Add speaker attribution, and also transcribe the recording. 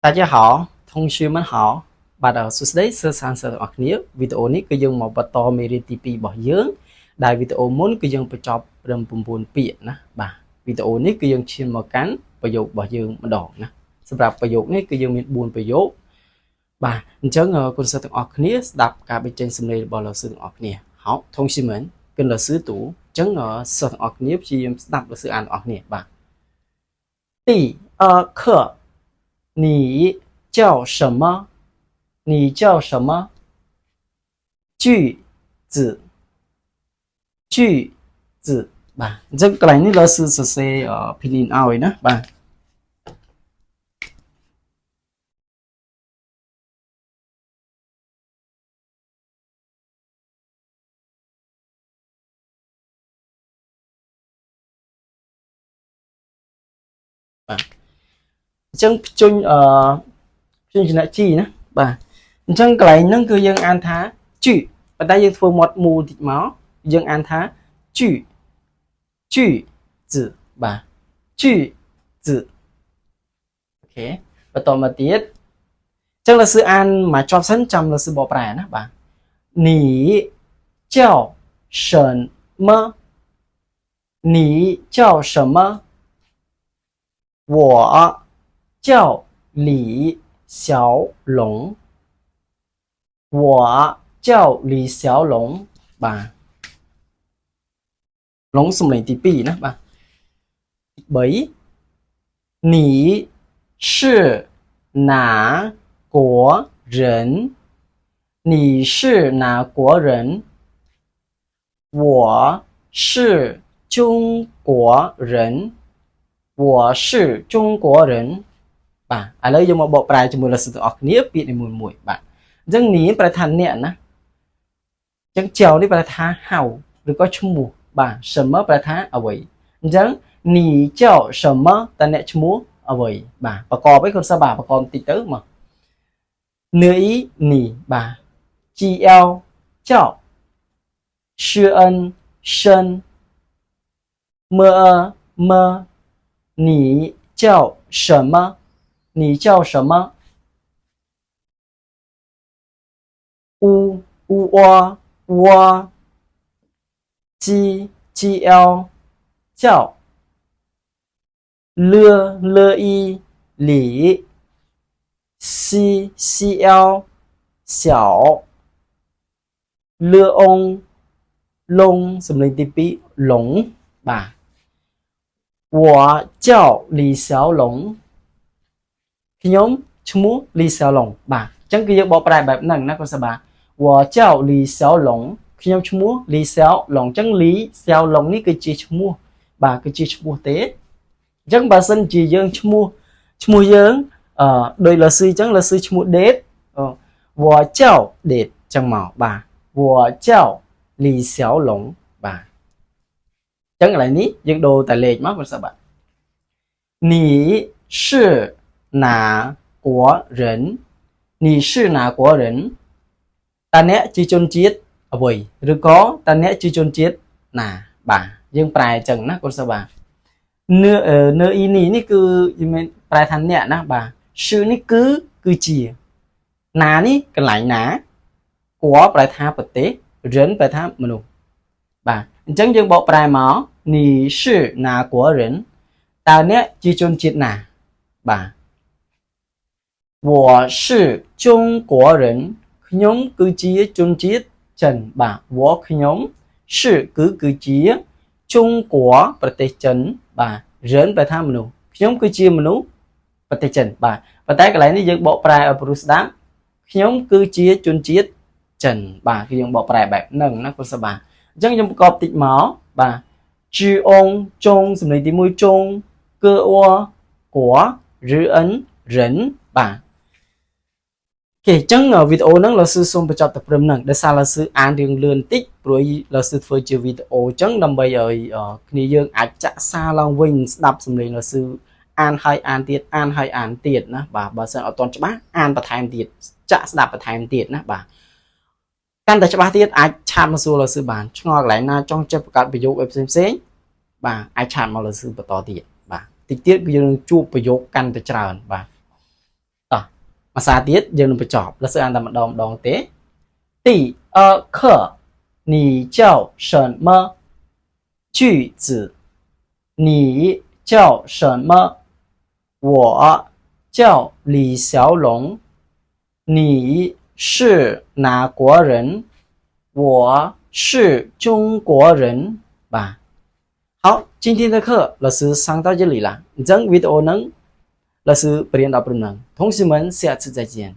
Speaker 1: 大家好，同学们好。បាទ សួស្តី សិស្សសាស្ត្រទាំងអស់គ្នា វីដេអូនេះគឺយើងមកបន្តមេរៀនទី 2 របស់យើង ដែលវីដេអូមុនគឺយើងបញ្ចប់ត្រឹម 9 ពាក្យណា បាទ វីដេអូនេះគឺយើងឈានមកកាន់ប្រយោគរបស់យើងម្ដងណា សម្រាប់ប្រយោគនេះគឺយើងមាន 4 ប្រយោគ បាទអញ្ចឹងគុណសិស្សទាំងអស់គ្នាស្ដាប់ការបញ្ចេញសំឡេងរបស់លោកសិស្សទាំងអស់គ្នាហៅ同学们跟老师读អញ្ចឹងសិស្សទាំងអស់គ្នាព្យាយាមស្ដាប់លោកសិស្សអានទាំងអស់គ្នាបាទ第二课你叫什么？你叫什么？句子，句子បាទអញ្ចឹងកន្លែងនេះលោកសរសេរពីលីនឲ្យណាបាទបាទអញ្ចឹងជុញចំណជីណាបាទអញ្ចឹងកន្លែងហ្នឹងគឺយើងអានថាជីប៉ុន្តែយើងធ្វើមាត់មូលតិចមកយើងអានថាជីជី字បាទជី字អូខេបន្តមកទៀតអញ្ចឹងលោកsưអានមកចប់សិនចាំលោកsưបកប្រែណាបាទ你叫什么你叫什么我叫李小龙我叫李小龙បាទ龙សំឡេងទី2ណាបាទ3你是哪国人你是哪国人我是中国人我是中国人បាទឥឡូវយើងមកបកប្រែជាមួយលោកសិស្សទាំងអស់គ្នាពាក្យនីមួយៗបាទអញ្ចឹងនេះប្រែថាអ្នកណាអញ្ចឹងចៅនេះប្រែថាហៅឬក៏ឈ្មោះបាទ什么ប្រែថាអ្វីអញ្ចឹង你叫什么តើអ្នកឈ្មោះអ្វីបាទប្រកបឯងកូនសិស្សបាទប្រកបតិចទៅមកនឿយនីបាទ GL 叫诗恩生么你叫什么你叫什么乌蛙蛙GL 叫乐一李CL 小乐翁龙សំឡេងទី2ឡុងបាទ我叫李小龙ខ្ញុំឈ្មោះលីសៅឡុងបាទអញ្ចឹងគឺយើងបកប្រែបែបហ្នឹងណាកូនសិស្សបាទ我叫李小龙ខ្ញុំឈ្មោះលីសៅឡុងអញ្ចឹងលីសៅឡុងនេះគឺជាឈ្មោះបាទគឺជាឈ្មោះទេអញ្ចឹងបើសិនជាយើងឈ្មោះយើងដោយលsưអញ្ចឹងលsưឈ្មោះដេត我叫ដេតអញ្ចឹងមកបាទ我叫李小龙បាទអញ្ចឹងកន្លែងនេះយើងដូរតែលេខមកកូនសិស្សបាទ你是哪国人你是哪国人តើអ្នកជាជនជាតិអ្វីឬក៏តើអ្នកជាជនជាតិណាបាទយើងប្រែអញ្ចឹងណាកូនសិស្សបាទនៅអ៊ីនេះគឺមានប្រែថាអ្នកណាបាទឈឺនេះគឺជាណានេះកន្លែងណាគួរប្រែថាប្រទេសរិនប្រែថាមនុស្សបាទអញ្ចឹងយើងបកប្រែមក你是哪国人តើអ្នកជាជនជាតិណាបាទ我是中国人ខ្ញុំគឺជាជនជាតិចិនបាទ我ខ្ញុំ是គឺជា中国ប្រទេសចិនបាទរិនប្រែថាមនុស្សខ្ញុំគឺជាមនុស្សប្រទេសចិនបាទប៉ុន្តែកន្លែងនេះយើងបកប្រែឲ្យព្រោះស្ដាប់ខ្ញុំគឺជាជនជាតិចិនបាទគឺយើងបកប្រែបែបហ្នឹងណាកូនសិស្សបាទអញ្ចឹងខ្ញុំប្រកបតិចមកបាទជឺអងចុងសំឡេងទី1ចុងកើអួកួរឺអិនរិនបាទអូខេអញ្ចឹងវីដេអូហ្នឹងលោកsưសូមបញ្ចប់តែព្រមហ្នឹងដោយសារលោកsưអានរឿងលឿនតិចព្រោះលោកsưធ្វើជាវីដេអូអញ្ចឹងដើម្បីឲ្យគ្នាយើងអាចចាក់សារឡើងវិញស្ដាប់សំឡេងលោកsưអានហើយអានទៀតអានហើយអានទៀតណាបាទបើសិនអត់ទាន់ច្បាស់អានបន្ថែមទៀតចាក់ស្ដាប់បន្ថែមទៀតណាបាទកាន់តែច្បាស់ទៀតអាចឆាតមកសួរលោកsưបានឆ្ងល់កន្លែងណាចង់ចេះបង្កើតប្រយោគផ្សេងបាទអាចឆាតមកលោកsưបន្តទៀតបាទតិចទៀតគឺយើងជួបប្រយោគកាន់តែច្រើនបាទតោះ ភាសាទៀតយើងនឹងបញ្ចប់លsưអានតែម្ដងទេ第二课你叫什么句子你叫什么我叫李小龙你是哪国人我是中国人吧好今天的课老师上到这里了这 video 能老师不练到不能同学们下次再见